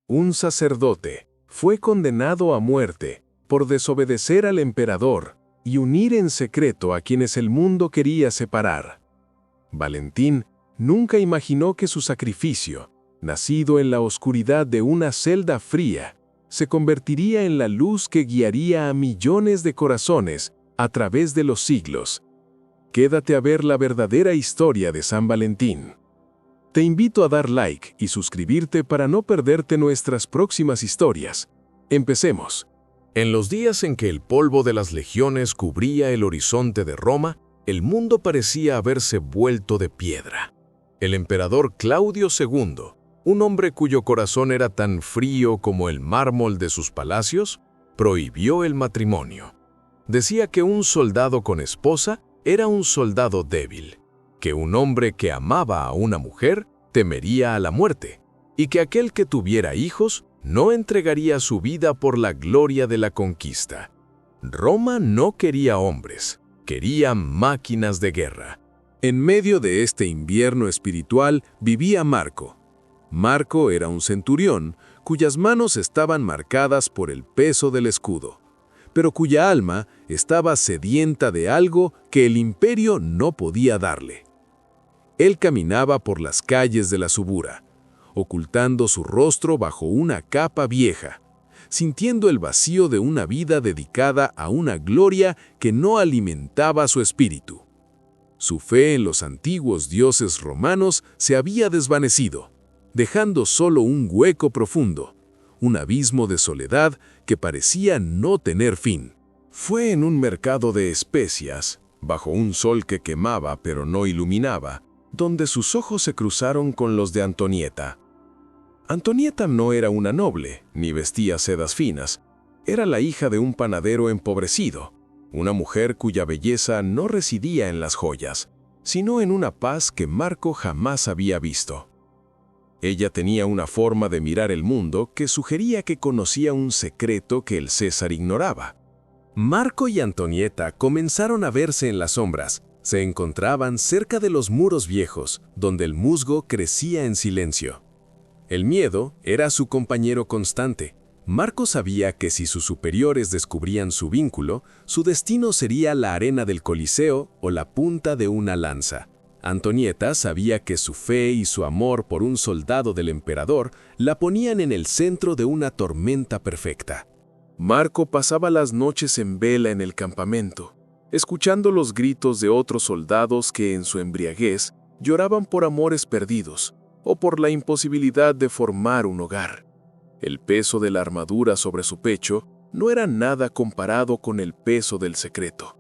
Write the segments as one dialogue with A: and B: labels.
A: Un sacerdote fue condenado a muerte por desobedecer al emperador y unir en secreto a quienes el mundo quería separar. Valentín nunca imaginó que su sacrificio, nacido en la oscuridad de una celda fría, se convertiría en la luz que guiaría a millones de corazones a través de los siglos. Quédate a ver la verdadera historia de San Valentín. Te invito a dar like y suscribirte para no perderte nuestras próximas historias. Empecemos.
B: En los días en que el polvo de las legiones cubría el horizonte de Roma, el mundo parecía haberse vuelto de piedra. El emperador Claudio II, un hombre cuyo corazón era tan frío como el mármol de sus palacios, prohibió el matrimonio. Decía que un soldado con esposa era un soldado débil, que un hombre que amaba a una mujer temería a la muerte, y que aquel que tuviera hijos no entregaría su vida por la gloria de la conquista. Roma no quería hombres, quería máquinas de guerra.
A: En medio de este invierno espiritual vivía Marco. Marco era un centurión cuyas manos estaban marcadas por el peso del escudo, pero cuya alma estaba sedienta de algo que el imperio no podía darle. Él caminaba por las calles de la Subura, ocultando su rostro bajo una capa vieja, sintiendo el vacío de una vida dedicada a una gloria que no alimentaba su espíritu. Su fe en los antiguos dioses romanos se había desvanecido, dejando solo un hueco profundo, un abismo de soledad que parecía no tener fin. Fue en un mercado de especias, bajo un sol que quemaba pero no iluminaba, donde sus ojos se cruzaron con los de Antonieta. Antonieta no era una noble, ni vestía sedas finas. Era la hija de un panadero empobrecido, una mujer cuya belleza no residía en las joyas, sino en una paz que Marco jamás había visto. Ella tenía una forma de mirar el mundo que sugería que conocía un secreto que el César ignoraba. Marco y Antonieta comenzaron a verse en las sombras. Se encontraban cerca de los muros viejos, donde el musgo crecía en silencio. El miedo era su compañero constante. Marco sabía que si sus superiores descubrían su vínculo, su destino sería la arena del Coliseo o la punta de una lanza. Antonieta sabía que su fe y su amor por un soldado del emperador la ponían en el centro de una tormenta perfecta. Marco pasaba las noches en vela en el campamento, escuchando los gritos de otros soldados que en su embriaguez lloraban por amores perdidos o por la imposibilidad de formar un hogar. El peso de la armadura sobre su pecho no era nada comparado con el peso del secreto.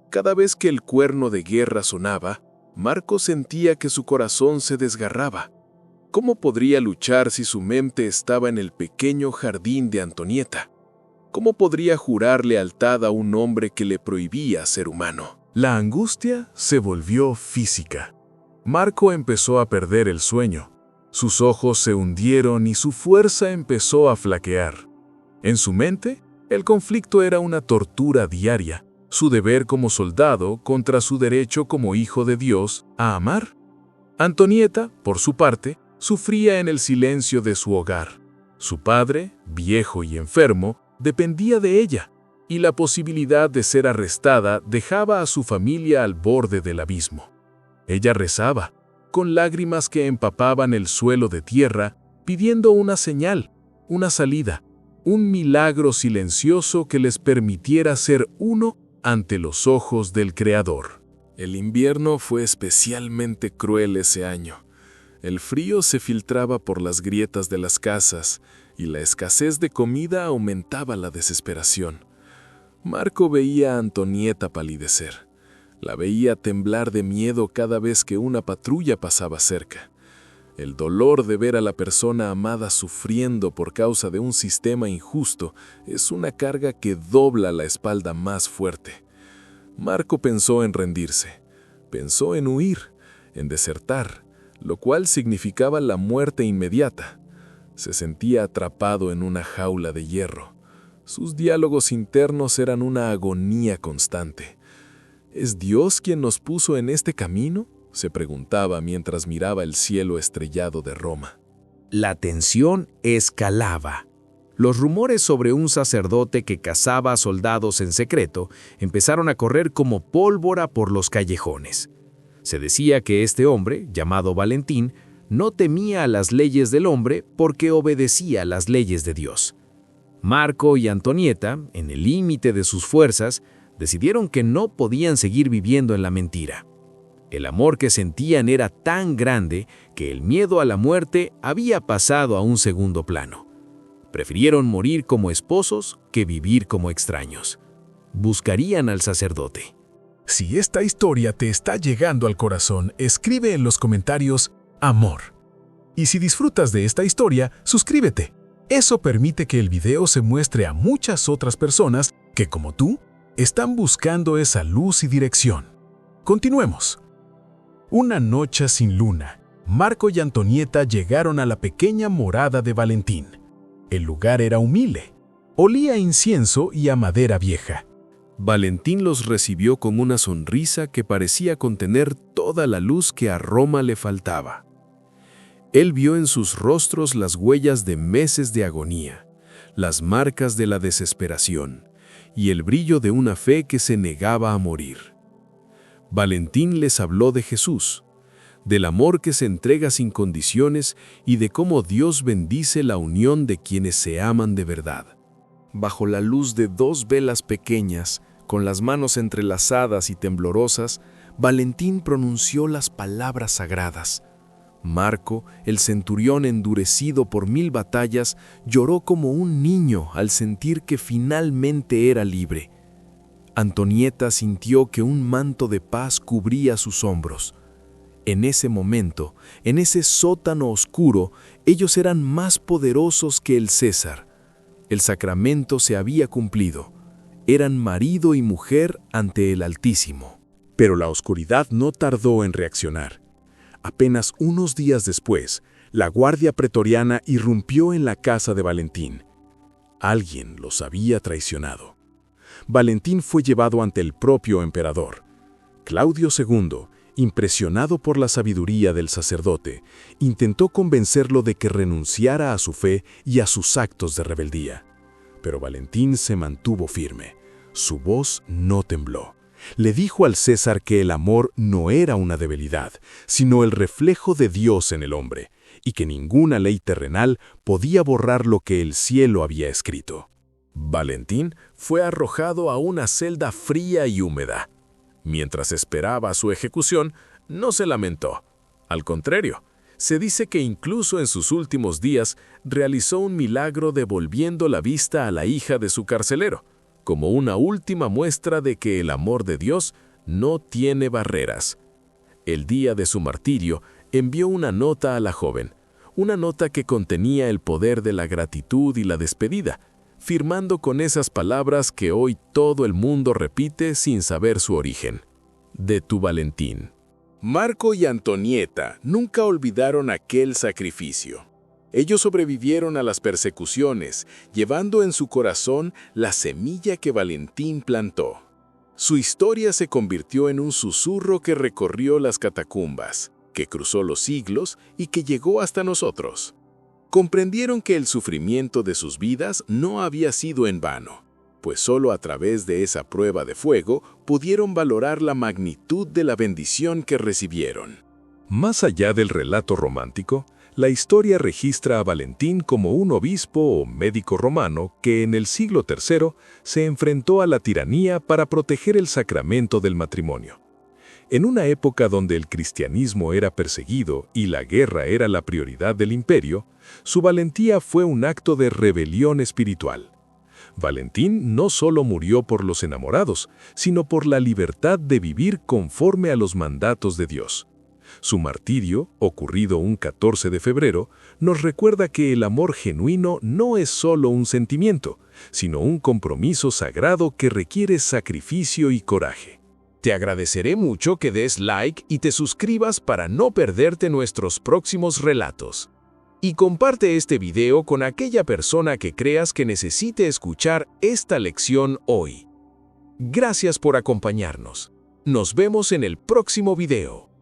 A: Cada vez que el cuerno de guerra sonaba, Marco sentía que su corazón se desgarraba. ¿Cómo podría luchar si su mente estaba en el pequeño jardín de Antonieta? ¿Cómo podría jurar lealtad a un hombre que le prohibía ser humano? La angustia se volvió física. Marco empezó a perder el sueño. Sus ojos se hundieron y su fuerza empezó a flaquear. En su mente, el conflicto era una tortura diaria, su deber como soldado contra su derecho como hijo de Dios a amar. Antonieta, por su parte, sufría en el silencio de su hogar. Su padre, viejo y enfermo, dependía de ella, y la posibilidad de ser arrestada dejaba a su familia al borde del abismo. Ella rezaba, con lágrimas que empapaban el suelo de tierra, pidiendo una señal, una salida, un milagro silencioso que les permitiera ser uno ante los ojos del Creador. El invierno fue especialmente cruel ese año. El frío se filtraba por las grietas de las casas y la escasez de comida aumentaba la desesperación. Marco veía a Antonieta palidecer. La veía temblar de miedo cada vez que una patrulla pasaba cerca. El dolor de ver a la persona amada sufriendo por causa de un sistema injusto es una carga que dobla la espalda más fuerte. Marco pensó en rendirse, pensó en huir, en desertar, lo cual significaba la muerte inmediata. Se sentía atrapado en una jaula de hierro. Sus diálogos internos eran una agonía constante. ¿Es Dios quien nos puso en este camino?, se preguntaba mientras miraba el cielo estrellado de Roma.
C: la tensión escalaba. Los rumores sobre un sacerdote que cazaba a soldados en secreto empezaron a correr como pólvora por los callejones. Se decía que este hombre, llamado Valentín, no temía a las leyes del hombre porque obedecía a las leyes de Dios. Marco y Antonieta, en el límite de sus fuerzas, decidieron que no podían seguir viviendo en la mentira. El amor que sentían era tan grande que el miedo a la muerte había pasado a un segundo plano. Prefirieron morir como esposos que vivir como extraños. Buscarían al sacerdote.
D: Si esta historia te está llegando al corazón, escribe en los comentarios amor. Y si disfrutas de esta historia, suscríbete. Eso permite que el video se muestre a muchas otras personas que, como tú, están buscando esa luz y dirección. Continuemos. Una noche sin luna, Marco y Antonieta llegaron a la pequeña morada de Valentín. El lugar era humilde. Olía a incienso y a madera vieja.
A: Valentín los recibió con una sonrisa que parecía contener toda la luz que a Roma le faltaba. Él vio en sus rostros las huellas de meses de agonía, las marcas de la desesperación y el brillo de una fe que se negaba a morir. Valentín les habló de Jesús, del amor que se entrega sin condiciones y de cómo Dios bendice la unión de quienes se aman de verdad. Bajo la luz de 2 velas pequeñas, con las manos entrelazadas y temblorosas, Valentín pronunció las palabras sagradas. Marco, el centurión endurecido por 1000 batallas, lloró como un niño al sentir que finalmente era libre. Antonieta sintió que un manto de paz cubría sus hombros. En ese momento, en ese sótano oscuro, ellos eran más poderosos que el César. El sacramento se había cumplido. Eran marido y mujer ante el Altísimo.
D: Pero la oscuridad no tardó en reaccionar. Apenas unos días después, la guardia pretoriana irrumpió en la casa de Valentín. Alguien los había traicionado. Valentín fue llevado ante el propio emperador. Claudio II, impresionado por la sabiduría del sacerdote, intentó convencerlo de que renunciara a su fe y a sus actos de rebeldía. Pero Valentín se mantuvo firme. Su voz no tembló. Le dijo al César que el amor no era una debilidad, sino el reflejo de Dios en el hombre, y que ninguna ley terrenal podía borrar lo que el cielo había escrito.
B: Valentín fue arrojado a una celda fría y húmeda. Mientras esperaba su ejecución, no se lamentó. Al contrario, se dice que incluso en sus últimos días realizó un milagro devolviendo la vista a la hija de su carcelero, como una última muestra de que el amor de Dios no tiene barreras. El día de su martirio, envió una nota a la joven, una nota que contenía el poder de la gratitud y la despedida, firmando con esas palabras que hoy todo el mundo repite sin saber su origen. De tu Valentín.
A: Marco y Antonieta nunca olvidaron aquel sacrificio. Ellos sobrevivieron a las persecuciones, llevando en su corazón la semilla que Valentín plantó. Su historia se convirtió en un susurro que recorrió las catacumbas, que cruzó los siglos y que llegó hasta nosotros. Comprendieron que el sufrimiento de sus vidas no había sido en vano, pues solo a través de esa prueba de fuego pudieron valorar la magnitud de la bendición que recibieron.
D: Más allá del relato romántico, la historia registra a Valentín como un obispo o médico romano que en el siglo III se enfrentó a la tiranía para proteger el sacramento del matrimonio. En una época donde el cristianismo era perseguido y la guerra era la prioridad del imperio, su valentía fue un acto de rebelión espiritual. Valentín no solo murió por los enamorados, sino por la libertad de vivir conforme a los mandatos de Dios. Su martirio, ocurrido un 14 de febrero, nos recuerda que el amor genuino no es solo un sentimiento, sino un compromiso sagrado que requiere sacrificio y coraje.
B: Te agradeceré mucho que des like y te suscribas para no perderte nuestros próximos relatos. Y comparte este video con aquella persona que creas que necesite escuchar esta lección hoy. Gracias por acompañarnos. Nos vemos en el próximo video.